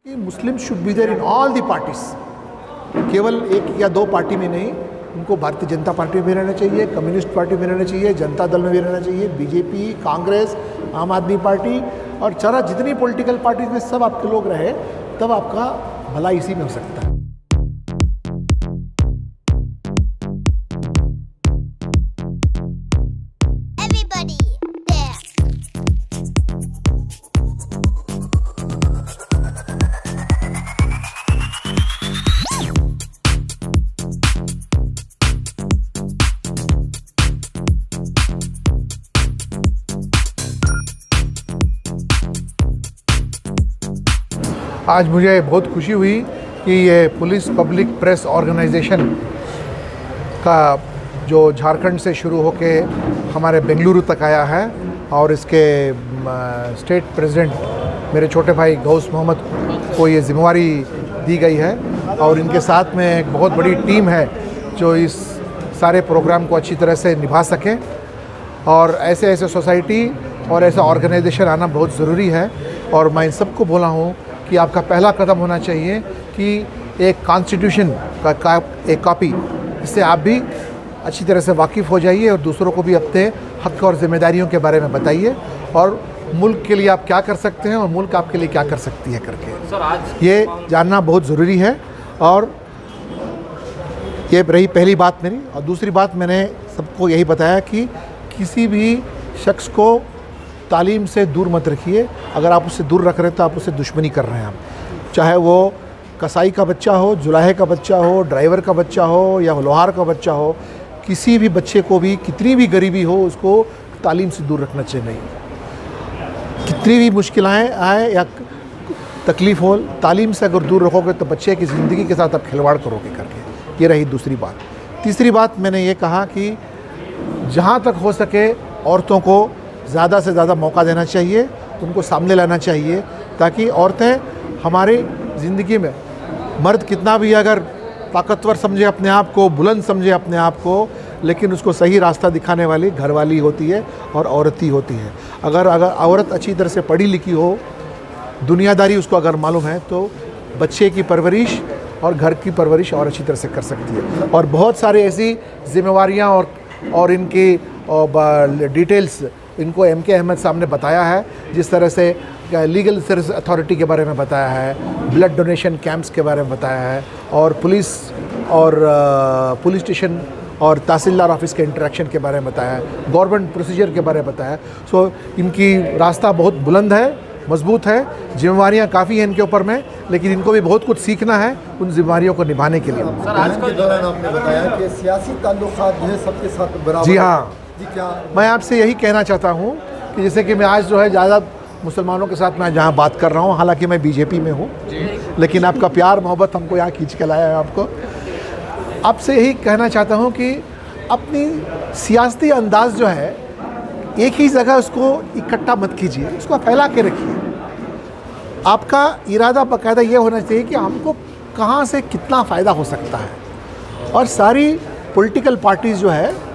कि Muslim should be there in all the parties, केवल एक या दो पार्टी में नहीं, उनको भारतीय जनता पार्टी में भी रहना चाहिए, कम्युनिस्ट पार्टी में रहना चाहिए, जनता दल में भी रहना चाहिए, बीजेपी, कांग्रेस, आम आदमी पार्टी और चारा जितनी पॉलिटिकल पार्टीज में सब आपके लोग रहे, तब आपका भला इसी में हो सकता है। आज मुझे बहुत खुशी हुई कि ये पुलिस पब्लिक प्रेस ऑर्गेनाइजेशन का जो झारखंड से शुरू होके हमारे बेंगलुरु तक आया है और इसके स्टेट प्रेसिडेंट मेरे छोटे भाई गौस मोहम्मद को ये जिम्मेवारी दी गई है और इनके साथ में एक बहुत बड़ी टीम है जो इस सारे प्रोग्राम को अच्छी तरह से निभा सके। और ऐसे ऐसे सोसाइटी और ऐसा ऑर्गेनाइजेशन आना बहुत ज़रूरी है। और मैं इन सबको बोला हूँ कि आपका पहला कदम होना चाहिए कि एक कॉन्स्टिट्यूशन का एक कॉपी, इससे आप भी अच्छी तरह से वाकिफ़ हो जाइए और दूसरों को भी अपने हक़ और ज़िम्मेदारियों के बारे में बताइए और मुल्क के लिए आप क्या कर सकते हैं और मुल्क आपके लिए क्या कर सकती है करके सर आज ये जानना बहुत ज़रूरी है। और ये रही पहली बात मेरी। और दूसरी बात मैंने सबको यही बताया कि किसी भी शख्स को तालीम से दूर मत रखिए। अगर आप उससे दूर रख रहे हैं तो आप उससे दुश्मनी कर रहे हैं आप, चाहे वो कसाई का बच्चा हो, जुलाहे का बच्चा हो, ड्राइवर का बच्चा हो या लोहार का बच्चा हो, किसी भी बच्चे को भी कितनी भी गरीबी हो उसको तालीम से दूर रखना चाहिए। नहीं, कितनी भी मुश्किलें आए या तकलीफ़ हो, तालीम से अगर दूर रखोगे तो बच्चे की ज़िंदगी के साथ आप खिलवाड़ करोगे करके। ये रही दूसरी बात। तीसरी बात मैंने ये कहा कि जहाँ तक हो सके औरतों को ज़्यादा से ज़्यादा मौका देना चाहिए, उनको सामने लाना चाहिए, ताकि औरतें हमारी ज़िंदगी में, मर्द कितना भी अगर ताकतवर समझे अपने आप को, बुलंद समझे अपने आप को, लेकिन उसको सही रास्ता दिखाने वाली घरवाली होती है और औरत ही होती है। अगर औरत अच्छी तरह से पढ़ी लिखी हो, दुनियादारी उसको अगर मालूम है, तो बच्चे की परवरिश और घर की परवरिश और अच्छी तरह से कर सकती है। और बहुत सारी ऐसी जिम्मेवारियाँ और इनकी डिटेल्स इनको एम.के. अहमद साहब ने बताया है, जिस तरह से लीगल सर्विस अथॉरिटी के बारे में बताया है, ब्लड डोनेशन कैंप्स के बारे में बताया है, और पुलिस स्टेशन और तहसीलदार ऑफिस के इंटरेक्शन के बारे में बताया है, गवर्नमेंट प्रोसीजर के बारे में बताया है। सो इनकी रास्ता बहुत बुलंद है, मजबूत है, जिम्मेवारियाँ काफ़ी हैं इनके ऊपर में, लेकिन इनको भी बहुत कुछ सीखना है उन जिम्मेवारियों को निभाने के लिए। सर आज के दौरान आपने बताया कि सियासी ताल्लुकात जो है सबके साथ बराबर। जी हाँ, क्या मैं आपसे यही कहना चाहता हूँ कि जैसे कि मैं आज जो है ज़्यादा मुसलमानों के साथ मैं जहाँ बात कर रहा हूँ, हालांकि मैं बीजेपी में हूँ, लेकिन आपका प्यार मोहब्बत हमको यहाँ खींच के लाया है। आपसे यही कहना चाहता हूँ कि अपनी सियासी अंदाज जो है एक ही जगह उसको इकट्ठा मत कीजिए, उसको फैला के रखिए। आपका इरादा बाकायदा ये होना चाहिए कि हमको कहाँ से कितना फ़ायदा हो सकता है। और सारी पॉलिटिकल पार्टीज़ जो है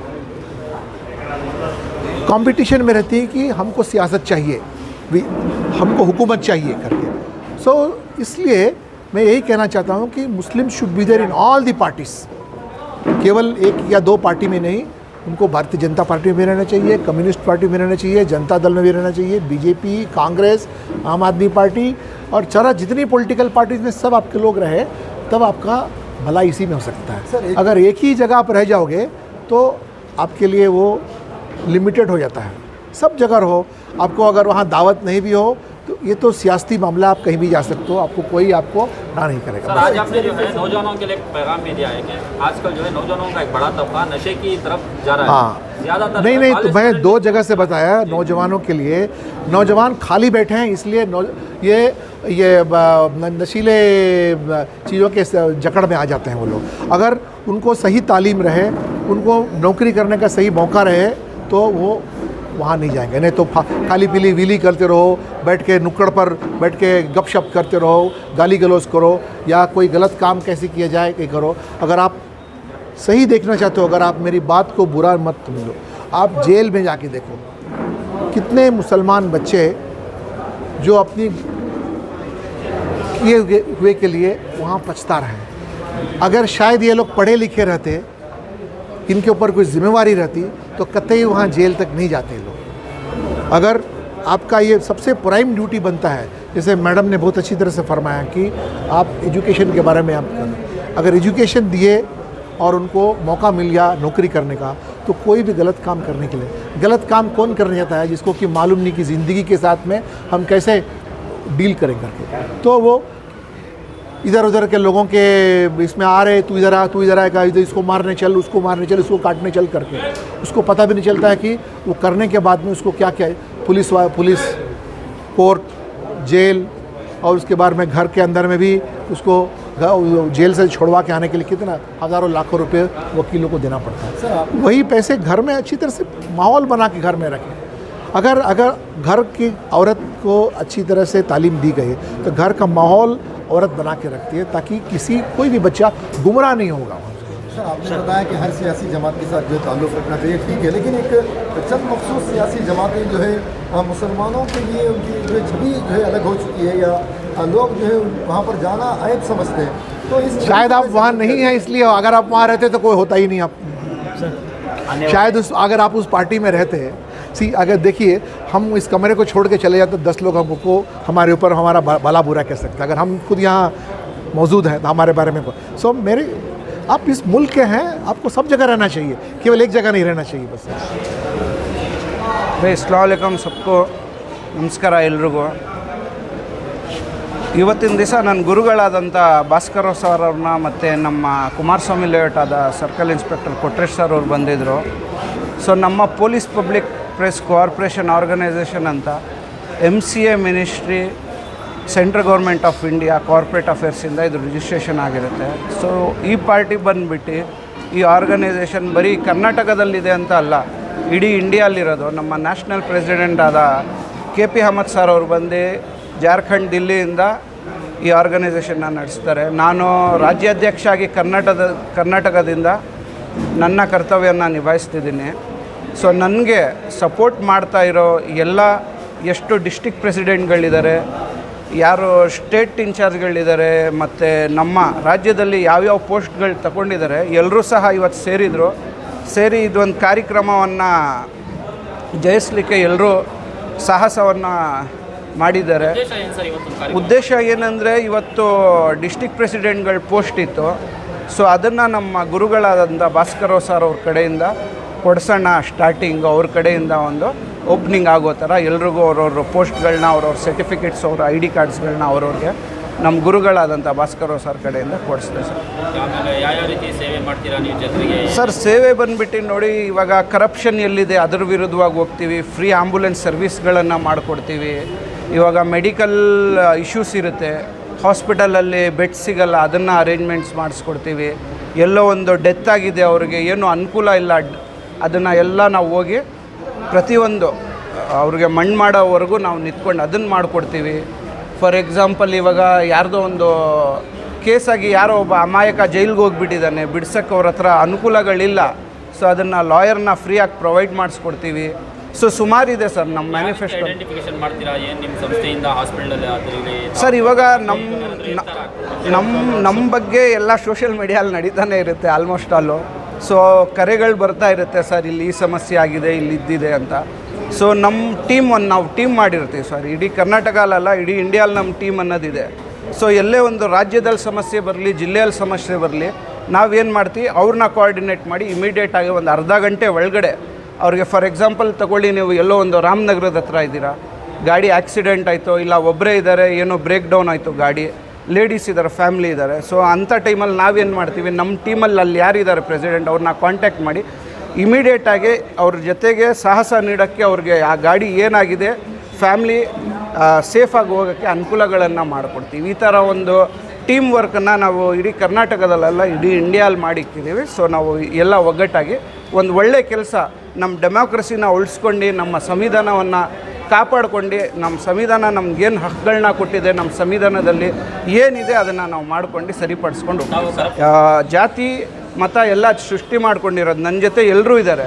कंपटीशन में रहती है कि हमको सियासत चाहिए, हमको हुकूमत चाहिए करके। सो इसलिए मैं यही कहना चाहता हूँ कि Muslim should be there in all the parties, केवल एक या दो पार्टी में नहीं, उनको भारतीय जनता पार्टी में भी रहना चाहिए, कम्युनिस्ट पार्टी में रहना चाहिए, जनता दल में भी रहना चाहिए, बीजेपी, कांग्रेस, आम आदमी पार्टी और चारा जितनी पॉलिटिकल पार्टीज में सब आपके लोग रहे, तब आपका भला इसी में हो सकता है। अगर एक ही जगह पर रह जाओगे तो आपके लिए वो लिमिटेड हो जाता है। सब जगह रहो, आपको अगर वहाँ दावत नहीं भी हो तो ये तो सियासी मामला, आप कहीं भी जा सकते हो, आपको कोई आपको ना नहीं करेगा। सर आज आपने जो है नौजवानों के लिए पैगाम में दिया है कि आजकल जो है नौजवानों का एक बड़ा तबका नशे की तरफ जा रहा है। हाँ, ज़्यादातर नहीं तो मैं दो जगह से बताया नौजवानों के लिए। नौजवान खाली बैठे हैं, इसलिए ये नशीले चीज़ों के जकड़ में आ जाते हैं वो लोग। अगर उनको सही तालीम रहे, उनको नौकरी करने का सही मौका रहे, तो वो वहाँ नहीं जाएंगे। नहीं तो खाली पीली वीली करते रहो, बैठ के नुक्कड़ पर बैठ के गपशप करते रहो, गाली गलौज करो, या कोई गलत काम कैसे किया जाए कि करो। अगर आप सही देखना चाहते हो, अगर आप मेरी बात को बुरा मत समझो, आप जेल में जाके देखो कितने मुसलमान बच्चे जो अपनी किए हुए के लिए वहाँ पछता रहे। अगर शायद ये लोग पढ़े लिखे रहते, इनके ऊपर कोई जिम्मेवारी रहती, तो कतई वहाँ जेल तक नहीं जाते लोग। अगर आपका ये सबसे प्राइम ड्यूटी बनता है, जैसे मैडम ने बहुत अच्छी तरह से फरमाया कि आप एजुकेशन के बारे में आप करें। अगर एजुकेशन दिए और उनको मौका मिल गया नौकरी करने का, तो कोई भी गलत काम करने के लिए, गलत काम कौन करने जाता है जिसको कि मालूम नहीं कि ज़िंदगी के साथ में हम कैसे डील करें करके। तो वो इधर उधर के लोगों के इसमें आ रहे, तू इधर आ, तू इधर आएगा, इधर इसको मारने चल, उसको मारने चल, इसको काटने चल करके, उसको पता भी नहीं चलता है कि वो करने के बाद में उसको क्या क्या पुलिस कोर्ट, जेल, और उसके बाद में घर के अंदर में भी उसको जेल से छोड़वा के आने के लिए कितना हज़ारों लाखों रुपए वकीलों को देना पड़ता है। वही पैसे घर में अच्छी तरह से माहौल बना के घर में रखें। अगर घर की औरत को अच्छी तरह से तालीम दी गई तो घर का माहौल औरत बना के रखती है, ताकि कोई भी बच्चा गुमराह नहीं होगा। सर, आपने बताया कि हर सियासी जमात के साथ जो ताल्लुक़ रखना चाहिए, ठीक है, लेकिन एक चंद मखसूस सियासी जमातें जो है मुसलमानों के लिए उनकी जो छवि जो है अलग हो चुकी है, या लोग जो है वहाँ पर जाना ऐब समझते हैं। तो इस शायद आप वहाँ नहीं हैं इसलिए, अगर आप वहाँ रहते तो कोई होता ही नहीं। आप शायद अगर आप उस पार्टी में रहते, अगर देखिए हम इस कमरे को छोड़ के चले जाते तो 10 लोग हमको हमारे ऊपर हमारा भला बुरा कह सकते हैं। अगर हम खुद यहाँ मौजूद हैं तो हमारे बारे में आप इस मुल्क के हैं, आपको सब जगह रहना चाहिए, केवल एक जगह नहीं रहना चाहिए बस। भाई अस्ಸಲಾಮು ಅಲೈಕುಮ್ सबको ನಮಸ್ಕಾರ ಎಲ್ರಿಗೂ। ಇವತ್ತಿನ ದಿವಸ ನನ್ನ ಗುರುಗಳಾದಂಥ ಭಾಸ್ಕರ್ ಸರ್ ಅವ್ರನ್ನ ಮತ್ತು ನಮ್ಮ ಕುಮಾರಸ್ವಾಮಿ ಲೇಔಟ್ ಆದ ಸರ್ಕಲ್ ಇನ್ಸ್ಪೆಕ್ಟರ್ ಕೊಟ್ರೇಶ್ ಸರ್ ಅವ್ರು ಬಂದಿದ್ದರು. ಸೊ ನಮ್ಮ police public press corporation organisation ಅಂತ MCA ministry, central government of India, corporate ಅಫೇರ್ಸಿಂದ ಇದು ರಿಜಿಸ್ಟ್ರೇಷನ್ ಆಗಿರುತ್ತೆ. ಸೊ ಈ ಪಾರ್ಟಿ ಬಂದುಬಿಟ್ಟು ಈ ಆರ್ಗನೈಸೇಷನ್ ಬರೀ ಕರ್ನಾಟಕದಲ್ಲಿದೆ ಅಂತ ಅಲ್ಲ, ಇಡೀ ಇಂಡಿಯಾಲಿರೋದು. ನಮ್ಮ ನ್ಯಾಷನಲ್ ಪ್ರೆಸಿಡೆಂಟ್ ಆದ KP ಅಹಮದ್ ಸರ್ ಅವರು ಬಂದು ಜಾರ್ಖಂಡ್, ದಿಲ್ಲಿಯಿಂದ ಈ ಆರ್ಗನೈಸೇಷನ್ನ ನಡೆಸ್ತಾರೆ. ನಾನು ರಾಜ್ಯಾಧ್ಯಕ್ಷ ಆಗಿ ಕರ್ನಾಟಕದಿಂದ ನನ್ನ ಕರ್ತವ್ಯನ ನಿಭಾಯಿಸ್ತಿದ್ದೀನಿ. ಸೊ ನನಗೆ ಸಪೋರ್ಟ್ ಮಾಡ್ತಾ ಇರೋ ಎಲ್ಲ ಎಷ್ಟು ಡಿಸ್ಟಿಕ್ ಪ್ರೆಸಿಡೆಂಟ್ಗಳಿದ್ದಾರೆ, ಯಾರು ಸ್ಟೇಟ್ ಇನ್ಚಾರ್ಜ್ಗಳಿದ್ದಾರೆ, ಮತ್ತು ನಮ್ಮ ರಾಜ್ಯದಲ್ಲಿ ಯಾವ್ಯಾವ ಪೋಸ್ಟ್ಗಳು ತಗೊಂಡಿದ್ದಾರೆ, ಎಲ್ಲರೂ ಸಹ ಇವತ್ತು ಸೇರಿ ಇದೊಂದು ಕಾರ್ಯಕ್ರಮವನ್ನು ಜಯಿಸಲಿಕ್ಕೆ ಎಲ್ಲರೂ ಸಾಹಸವನ್ನು ಮಾಡಿದ್ದಾರೆ. ಉದ್ದೇಶ ಏನಂದರೆ, ಇವತ್ತು ಡಿಸ್ಟಿಕ್ ಪ್ರೆಸಿಡೆಂಟ್ಗಳ ಪೋಸ್ಟ್ ಇತ್ತು. ಸೊ ಅದನ್ನು ನಮ್ಮ ಗುರುಗಳಾದಂಥ ಭಾಸ್ಕರ್ ಸರ್ ಅವ್ರ ಕಡೆಯಿಂದ ಕೊಡ್ಸೋಣ, ಸ್ಟಾರ್ಟಿಂಗ್ ಅವ್ರ ಕಡೆಯಿಂದ ಒಂದು ಓಪ್ನಿಂಗ್ ಆಗೋ ಥರ ಎಲ್ರಿಗೂ ಅವ್ರವ್ರ ಪೋಸ್ಟ್ಗಳನ್ನ, ಅವ್ರವ್ರ ಸರ್ಟಿಫಿಕೇಟ್ಸ್, ಅವ್ರ ID ಕಾರ್ಡ್ಸ್ಗಳನ್ನ ಅವ್ರವ್ರಿಗೆ ನಮ್ಮ ಗುರುಗಳಾದಂಥ ಭಾಸ್ಕರ್ ಸರ್ ಕಡೆಯಿಂದ ಕೊಡಿಸ್ದೆ ಸರ್. ಯಾವ ರೀತಿ ಸೇವೆ ಮಾಡ್ತೀರಾ ನೀವು ಜನರಿಗೆ? ಸರ್, ಸೇವೆ ಬಂದುಬಿಟ್ಟು ನೋಡಿ, ಇವಾಗ ಕರಪ್ಷನ್ ಎಲ್ಲಿದೆ ಅದ್ರ ವಿರುದ್ಧವಾಗಿ ಹೋಗ್ತೀವಿ. ಫ್ರೀ ಆಂಬುಲೆನ್ಸ್ ಸರ್ವಿಸ್ಗಳನ್ನು ಮಾಡಿಕೊಡ್ತೀವಿ. ಇವಾಗ ಮೆಡಿಕಲ್ ಇಶ್ಯೂಸ್ ಇರುತ್ತೆ, ಹಾಸ್ಪಿಟಲಲ್ಲಿ ಬೆಡ್ ಸಿಗಲ್ಲ, ಅದನ್ನು ಅರೇಂಜ್ಮೆಂಟ್ಸ್ ಮಾಡಿಸ್ಕೊಡ್ತೀವಿ. ಎಲ್ಲೋ ಒಂದು ಡೆತ್ ಆಗಿದೆ, ಅವ್ರಿಗೆ ಏನೂ ಅನುಕೂಲ ಇಲ್ಲ, ಅದನ್ನು ಎಲ್ಲ ನಾವು ಹೋಗಿ ಪ್ರತಿಯೊಂದು ಅವ್ರಿಗೆ ಮಣ್ಣು ಮಾಡೋವರೆಗೂ ನಾವು ನಿಂತ್ಕೊಂಡು ಅದನ್ನು ಮಾಡಿಕೊಡ್ತೀವಿ. ಫಾರ್ ಎಕ್ಸಾಂಪಲ್, ಇವಾಗ ಯಾರ್ದೋ ಒಂದು ಕೇಸಾಗಿ ಯಾರೋ ಒಬ್ಬ ಅಮಾಯಕ ಜೈಲಿಗೆ ಹೋಗಿಬಿಟ್ಟಿದ್ದಾನೆ, ಬಿಡ್ಸೋಕ್ಕೆ ಅವ್ರ ಹತ್ರ ಅನುಕೂಲಗಳಿಲ್ಲ. ಸೊ ಅದನ್ನು ಲಾಯರ್ನ ಫ್ರೀಯಾಗಿ ಪ್ರೊವೈಡ್ ಮಾಡಿಸ್ಕೊಡ್ತೀವಿ. ಸೊ ಸುಮಾರಿದೆ ಸರ್ ನಮ್ಮ ಮ್ಯಾನಿಫೆಸ್ಟೋ. ಐಡೆಂಟಿಫಿಕೇಶನ್ ಮಾಡ್ತೀರಾ ಏನು ನಿಮ್ಮ ಸಂಸ್ಥೆಯಿಂದ ಹಾಸ್ಪಿಟಲಲ್ಲಿ? ಸರ್, ಇವಾಗ ನಮ್ಮ ಬಗ್ಗೆ ಎಲ್ಲ ಸೋಷಿಯಲ್ ಮೀಡಿಯಲ್ಲಿ ನಡೀತಾನೆ ಇರುತ್ತೆ ಆಲ್ಮೋಸ್ಟ್ ಆಲು. ಸೊ ಕರೆಗಳು ಬರ್ತಾ ಇರುತ್ತೆ, ಸರ್ ಇಲ್ಲಿ ಈ ಸಮಸ್ಯೆ ಆಗಿದೆ, ಇಲ್ಲಿ ಇದ್ದಿದೆ ಅಂತ. ಸೊ ನಮ್ಮ ನಾವು ಟೀಮ್ ಮಾಡಿರ್ತೀವಿ ಸರ್. ಇಡೀ ಕರ್ನಾಟಕ ಅಲ್ಲ, ಇಡೀ ಇಂಡಿಯಲ್ಲಿ ನಮ್ಮ ಟೀಮ್ ಅನ್ನೋದಿದೆ. ಸೊ ಎಲ್ಲೇ ಒಂದು ರಾಜ್ಯದಲ್ಲಿ ಸಮಸ್ಯೆ ಬರಲಿ, ಜಿಲ್ಲೆಯಲ್ಲಿ ಸಮಸ್ಯೆ ಬರಲಿ, ನಾವೇನು ಮಾಡ್ತೀವಿ, ಅವ್ರನ್ನ ಕೋಆರ್ಡಿನೇಟ್ ಮಾಡಿ ಇಮಿಡಿಯೇಟಾಗಿ ಒಂದು ಅರ್ಧ ಗಂಟೆ ಒಳಗಡೆ ಅವ್ರಿಗೆ, ಫಾರ್ ಎಕ್ಸಾಂಪಲ್ ತಗೊಳ್ಳಿ, ನೀವು ಎಲ್ಲೋ ಒಂದು ರಾಮನಗರದ ಹತ್ರ ಇದ್ದೀರಾ, ಗಾಡಿ ಆಕ್ಸಿಡೆಂಟ್ ಆಯಿತು, ಇಲ್ಲ ಒಬ್ಬರೇ ಇದ್ದಾರೆ, ಏನೋ ಬ್ರೇಕ್ ಡೌನ್ ಆಯಿತು ಗಾಡಿ, ಲೇಡೀಸ್ ಇದ್ದಾರೆ, ಫ್ಯಾಮ್ಲಿ ಇದ್ದಾರೆ. ಸೊ ಅಂಥ ಟೈಮಲ್ಲಿ ನಾವೇನು ಮಾಡ್ತೀವಿ, ನಮ್ಮ ಟೀಮಲ್ಲಿ ಅಲ್ಲಿ ಯಾರಿದ್ದಾರೆ ಪ್ರೆಸಿಡೆಂಟ್, ಅವ್ರನ್ನ ಕಾಂಟ್ಯಾಕ್ಟ್ ಮಾಡಿ ಇಮಿಡಿಯೇಟಾಗಿ ಅವ್ರ ಜೊತೆಗೆ ಸಾಹಸ ನೀಡೋಕ್ಕೆ, ಅವ್ರಿಗೆ ಆ ಗಾಡಿ ಏನಾಗಿದೆ, ಫ್ಯಾಮ್ಲಿ ಸೇಫಾಗಿ ಹೋಗೋಕ್ಕೆ ಅನುಕೂಲಗಳನ್ನು ಮಾಡಿಕೊಡ್ತೀವಿ. ಈ ಥರ ಒಂದು ಟೀಮ್ ವರ್ಕನ್ನು ನಾವು ಇಡೀ ಕರ್ನಾಟಕದಲ್ಲೆಲ್ಲ ಇಡೀ ಇಂಡಿಯಲ್ಲಿ ಮಾಡಿಕ್ಕಿದ್ದೀವಿ. ಸೊ ನಾವು ಎಲ್ಲ ಒಗ್ಗಟ್ಟಾಗಿ ಒಂದು ಒಳ್ಳೆಯ ಕೆಲಸ, ನಮ್ಮ ಡೆಮೋಕ್ರಸಿನ ಉಳಿಸ್ಕೊಂಡು, ನಮ್ಮ ಸಂವಿಧಾನವನ್ನು ಕಾಪಾಡ್ಕೊಂಡು, ನಮ್ಮ ಸಂವಿಧಾನ ನಮಗೇನು ಹಕ್ಕುಗಳನ್ನ ಕೊಟ್ಟಿದೆ, ನಮ್ಮ ಸಂವಿಧಾನದಲ್ಲಿ ಏನಿದೆ ಅದನ್ನು ನಾವು ಮಾಡ್ಕೊಂಡು ಸರಿಪಡಿಸ್ಕೊಂಡು, ಜಾತಿ ಮತ ಎಲ್ಲ ಸೃಷ್ಟಿ ಮಾಡ್ಕೊಂಡಿರೋದು. ನನ್ನ ಜೊತೆ ಎಲ್ಲರೂ ಇದ್ದಾರೆ,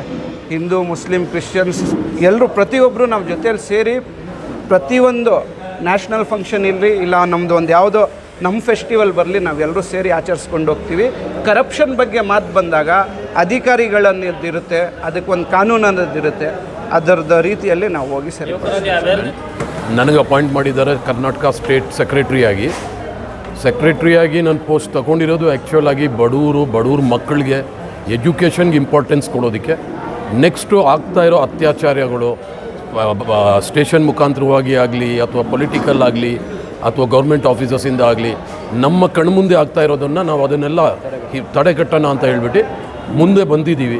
ಹಿಂದೂ, ಮುಸ್ಲಿಂ, ಕ್ರಿಶ್ಚಿಯನ್ಸ್ ಎಲ್ಲರೂ, ಪ್ರತಿಯೊಬ್ಬರು ನಮ್ಮ ಜೊತೆಯಲ್ಲಿ ಸೇರಿ ಪ್ರತಿಯೊಂದು ನ್ಯಾಷನಲ್ ಫಂಕ್ಷನ್ ಇರಲಿ, ಇಲ್ಲ ನಮ್ಮದು ಒಂದು ಯಾವುದೋ ನಮ್ಮ ಫೆಸ್ಟಿವಲ್ ಬರಲಿ, ನಾವೆಲ್ಲರೂ ಸೇರಿ ಆಚರಿಸ್ಕೊಂಡು ಹೋಗ್ತೀವಿ. ಕರಪ್ಷನ್ ಬಗ್ಗೆ ಮಾತು ಬಂದಾಗ ಅಧಿಕಾರಿಗಳನ್ನಿರುತ್ತೆ, ಅದಕ್ಕೊಂದು ಕಾನೂನು ಅನ್ನೋದಿರುತ್ತೆ, ಅದರದ ರೀತಿಯಲ್ಲಿ ನಾವು ಹೋಗಿ ಸೇರಿ. ನನಗೆ ಅಪಾಯಿಂಟ್ ಮಾಡಿದ್ದಾರೆ ಕರ್ನಾಟಕ ಸ್ಟೇಟ್ ಸೆಕ್ರೆಟ್ರಿಯಾಗಿ ನಾನು ಪೋಸ್ಟ್ ತಗೊಂಡಿರೋದು ಆ್ಯಕ್ಚುಲ್ ಆಗಿ ಬಡವ್ರ ಮಕ್ಕಳಿಗೆ ಎಜುಕೇಷನ್ಗೆ ಇಂಪಾರ್ಟೆನ್ಸ್ ಕೊಡೋದಕ್ಕೆ. ನೆಕ್ಸ್ಟು ಆಗ್ತಾ ಇರೋ ಅತ್ಯಾಚಾರಗಳು ಸ್ಟೇಷನ್ ಮುಖಾಂತರವಾಗಿ ಆಗಲಿ ಅಥವಾ ಪೊಲಿಟಿಕಲ್ ಆಗಲಿ ಅಥವಾ ಗೌರ್ಮೆಂಟ್ ಆಫೀಸರ್ಸಿಂದ ಆಗಲಿ ನಮ್ಮ ಕಣ್ಮುಂದೆ ಆಗ್ತಾ ಇರೋದನ್ನು ನಾವು ಅದನ್ನೆಲ್ಲ ತಡೆಗಟ್ಟೋಣ ಅಂತ ಹೇಳ್ಬಿಟ್ಟು ಮುಂದೆ ಬಂದಿದ್ದೀವಿ.